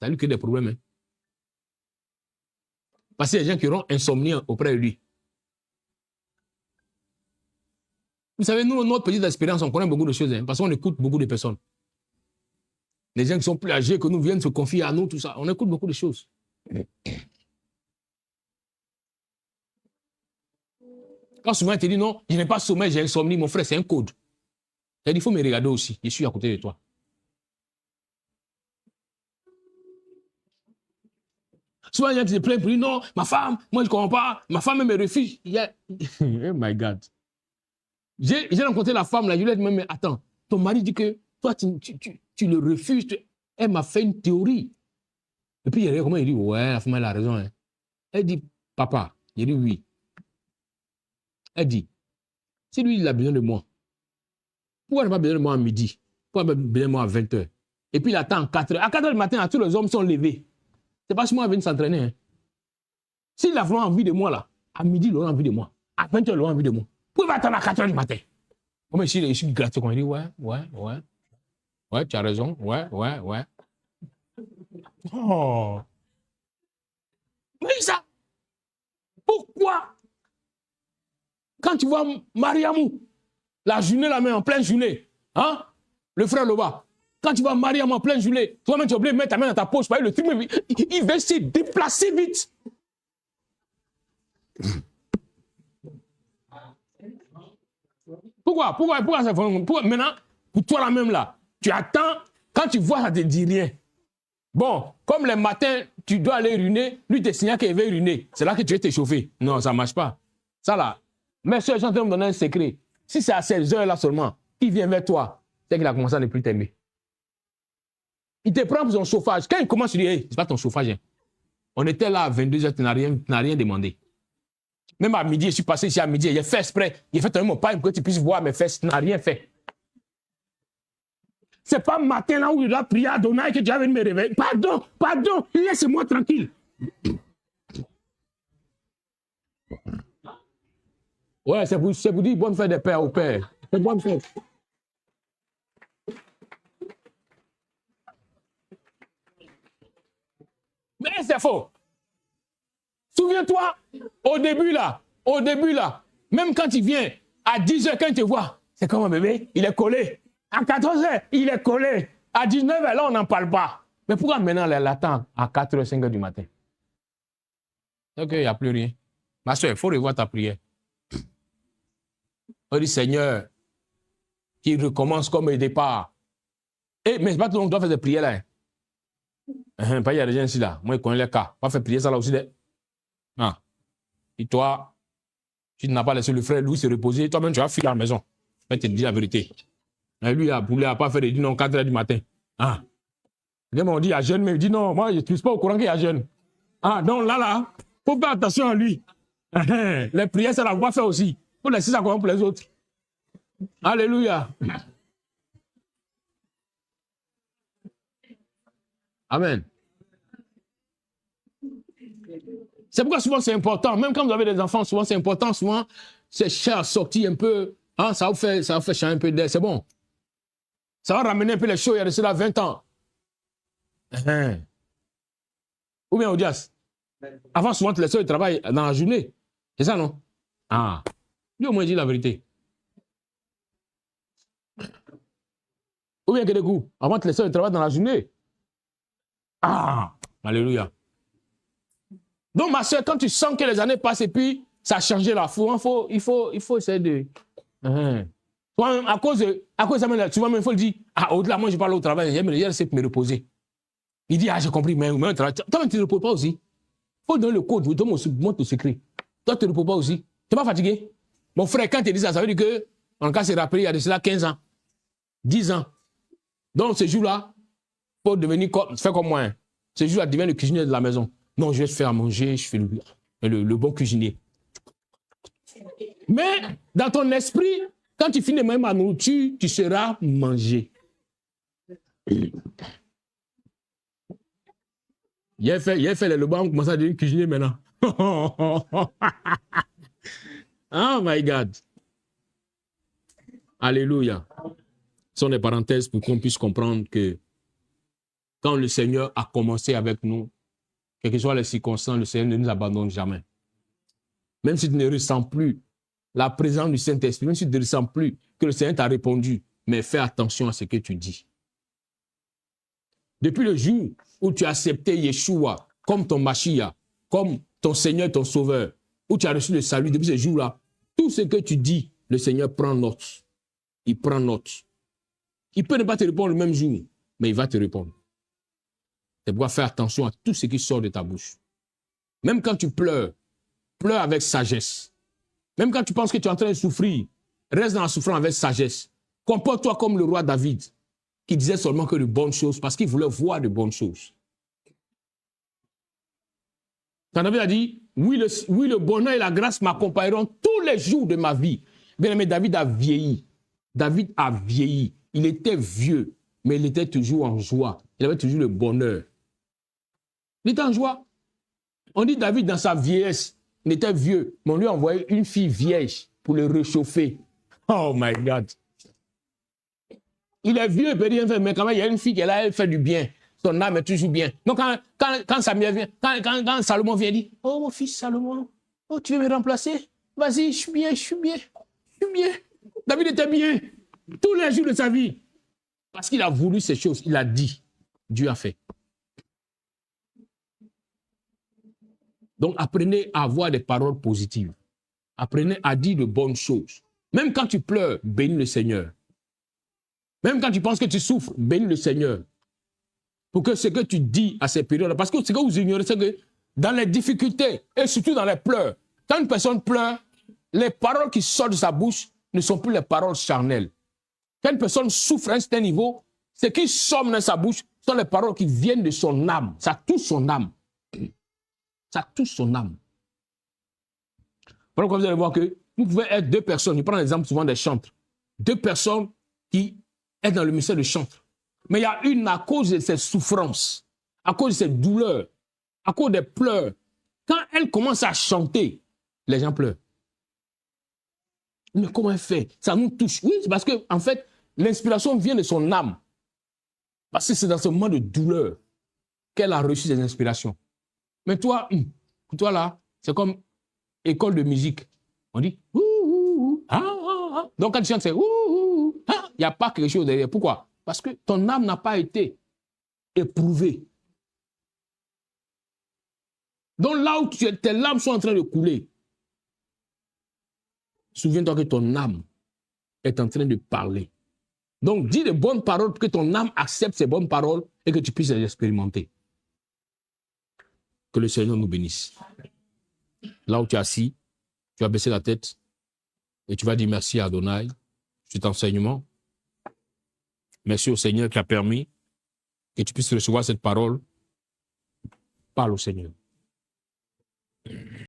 Ça lui crée des problèmes. Hein? Parce qu'il y a des gens qui auront insomnie auprès de lui. Vous savez, nous, notre petite expérience, on connaît beaucoup de choses, hein, parce qu'on écoute beaucoup de personnes. Les gens qui sont plus âgés que nous viennent se confier à nous, tout ça. On écoute beaucoup de choses. Quand souvent, il te dit non, je n'ai pas sommeil, j'ai insomnie, mon frère, c'est un code. Il faut me regarder aussi, je suis à côté de toi. Souvent, il y a qui se plaignent pour dire non, ma femme, moi je ne comprends pas, ma femme me refuse. Oh my God. J'ai rencontré la femme, là, je lui ai dit, mais attends, ton mari dit que toi, tu le refuses. Elle m'a fait une théorie. Et puis, il dit, ouais, la femme, elle a raison. Hein. Elle dit, papa, il dit oui. Elle dit, si lui, il a besoin de moi, pourquoi il n'a pas besoin de moi à midi? Pourquoi il n'a pas besoin de moi à 20h? Et puis, il attend 4h. À 4h du matin, tous les hommes sont levés. C'est pas si moi, il vient s'entraîner. Hein. S'il a vraiment envie de moi, là, à midi, il aura envie de moi. À 20h, il aura envie de moi. Pourquoi il va attendre à 4h du matin? Comme ici, je suis gratuit. Il dit, ouais. Ouais, tu as raison. Ouais. Oh. Mais ça, pourquoi? Quand tu vois Mariamou, la journée, la main en pleine journée, hein? Le frère Loba, quand tu vois Mariamou en pleine journée, toi-même, tu es obligé de mettre ta main dans ta poche, le truc, il va se déplacer vite. Pourquoi maintenant, pour toi, la même là, tu attends, quand tu vois, ça ne te dit rien. Bon, comme le matin, tu dois aller uriner, lui te signale qu'il va uriner. C'est là que tu vas t'échauffer. Non, ça ne marche pas. Ça là, mais ce gens te donner un secret. Si c'est à ces heures-là seulement, il vient vers toi, c'est qu'il a commencé à ne plus t'aimer. Il te prend pour son chauffage. Quand il commence, il dit, hey, c'est pas ton chauffage. Hein. On était là à 22h, tu n'as rien demandé. Même à midi, je suis passé ici à midi, j'ai fait exprès. J'ai fait mon pain pour que tu puisses voir mes fesses. Tu n'as rien fait. C'est pas matin là où il doit prier à Adonai que tu vas venir me réveiller. Pardon, laissez-moi tranquille. Ouais, c'est pour dire bonne fête des pères au père. C'est bonne fête. Mais c'est faux. Souviens-toi, au début là, même quand il vient, à 10h, quand il te voit, c'est comme un bébé, il est collé. À 14h, il est collé. À 19h, là, on n'en parle pas. Mais pourquoi maintenant, elle l'attend à 4h, 5h du matin? Ok, il n'y a plus rien. Ma soeur, il faut revoir ta prière. On dit, Seigneur, qu'il recommence comme au départ. Mais c'est pas tout le monde doit faire des prières là. Hein. Pas il y a des gens ici là. Moi, je connais les cas. On va faire prier ça là aussi. Ah. Et toi, tu n'as pas laissé le frère Louis se reposer. Toi-même, tu vas fuir à la maison. Je vais te dire la vérité. Et lui, il n'a pas fait de dire non 4h du matin. Ah. On dit, il y a jeune, mais il dit non, moi, je ne suis pas au courant qu'il y a jeune. Ah, donc là, il faut faire attention à lui. Les prières, ça ne va pas faire aussi. Il faut laisser ça comme pour les autres. Alléluia. Amen. C'est pourquoi souvent c'est important. Même quand vous avez des enfants, souvent c'est important. Souvent, c'est cher sortir un peu. Hein, ça vous fait changer un peu d'air. C'est bon. Ça va ramener un peu les choses il y a de cela 20 ans. Ou bien, Odias. Avant, souvent, tu laissais le travail dans la journée. C'est ça, non? Ah. Lui, au moins, dit la vérité. Ou bien, que des coups. Avant, tu laissais le travail dans la journée. Ah. Alléluia. Donc, ma soeur, quand tu sens que les années passent et puis ça a changé la foi, il faut essayer de. À cause de ça, tu vois, même il faut le dire. Ah, au-delà, moi, je parle au travail, j'aime essayer de me reposer. Il dit, ah, j'ai compris, mais au travail. Toi, tu ne te reposes pas aussi. Il faut donner le code, donne ton secret. Toi, tu ne te reposes pas aussi. Tu n'es pas fatigué? Mon frère, quand tu dis ça, ça veut dire que, en cas, c'est rappelé, il y a de cela 15 ans, 10 ans. Donc, ce jour-là, il faut devenir faire comme moi. Hein. Ce jour-là, devenir le cuisinier de la maison. Non, je vais te faire à manger, je fais le bon cuisinier. Mais dans ton esprit, quand tu finis même ma nourriture, tu seras mangé. Il a fait les lebans, on commence à devenir cuisinier maintenant. Oh my God. Alléluia. Ce sont des parenthèses pour qu'on puisse comprendre que quand le Seigneur a commencé avec nous, quelles que soient les circonstances, le Seigneur ne nous abandonne jamais. Même si tu ne ressens plus la présence du Saint-Esprit, même si tu ne ressens plus que le Seigneur t'a répondu, mais fais attention à ce que tu dis. Depuis le jour où tu as accepté Yeshua comme ton Mashiach, comme ton Seigneur, ton Sauveur, où tu as reçu le salut, depuis ce jour-là, tout ce que tu dis, le Seigneur prend note. Il prend note. Il peut ne pas te répondre le même jour, mais il va te répondre. Tu dois faire attention à tout ce qui sort de ta bouche. Même quand tu pleures, pleure avec sagesse. Même quand tu penses que tu es en train de souffrir, reste dans la souffrance avec sagesse. Comporte-toi comme le roi David, qui disait seulement que de bonnes choses, parce qu'il voulait voir de bonnes choses. Quand David a dit, oui, le bonheur et la grâce m'accompagneront tous les jours de ma vie. Bien aimé, David a vieilli. David a vieilli. Il était vieux, mais il était toujours en joie. Il avait toujours le bonheur. Il était en joie. On dit David, dans sa vieillesse, il était vieux, mais on lui a envoyé une fille vierge pour le réchauffer. Oh my God. Il est vieux, il peut rien faire, mais quand même, il y a une fille qui est là, elle fait du bien. Son âme est toujours bien. Donc, quand Samuel vient, quand Salomon vient, il dit, oh, mon fils Salomon, oh, tu veux me remplacer? Vas-y, je suis bien, je suis bien, je suis bien. David était bien tous les jours de sa vie. Parce qu'il a voulu ces choses, il a dit. Dieu a fait. Donc, apprenez à avoir des paroles positives. Apprenez à dire de bonnes choses. Même quand tu pleures, bénis le Seigneur. Même quand tu penses que tu souffres, bénis le Seigneur. Pour que ce que tu dis à ces périodes, parce que ce que vous ignorez, c'est que dans les difficultés, et surtout dans les pleurs, quand une personne pleure, les paroles qui sortent de sa bouche ne sont plus les paroles charnelles. Quand une personne souffre à un certain niveau, ce qui sort dans sa bouche sont les paroles qui viennent de son âme. Ça touche son âme. Ça touche son âme. Voilà pourquoi vous allez voir que vous pouvez être deux personnes, je prends l'exemple souvent des chantres, deux personnes qui sont dans le ministère de chantre. Mais il y a une à cause de ses souffrances, à cause de ses douleurs, à cause des pleurs. Quand elle commence à chanter, les gens pleurent. Mais comment elle fait? Ça nous touche. Oui, c'est parce que, en fait, l'inspiration vient de son âme. Parce que c'est dans ce moment de douleur qu'elle a reçu ses inspirations. Mais toi là, c'est comme école de musique. On dit ouh, ouh, ouh, ah, ah, ah. Donc quand tu chantes, c'est ouh, ouh, ah. Il n'y a pas quelque chose derrière. Pourquoi? Parce que ton âme n'a pas été éprouvée. Donc là où tes larmes sont en train de couler, souviens-toi que ton âme est en train de parler. Donc dis de bonnes paroles pour que ton âme accepte ces bonnes paroles et que tu puisses les expérimenter. Que le Seigneur nous bénisse. Là où tu es assis, tu vas baisser la tête et tu vas dire merci à Adonai, cet enseignement. Merci au Seigneur qui a permis que tu puisses recevoir cette parole. Parle au Seigneur.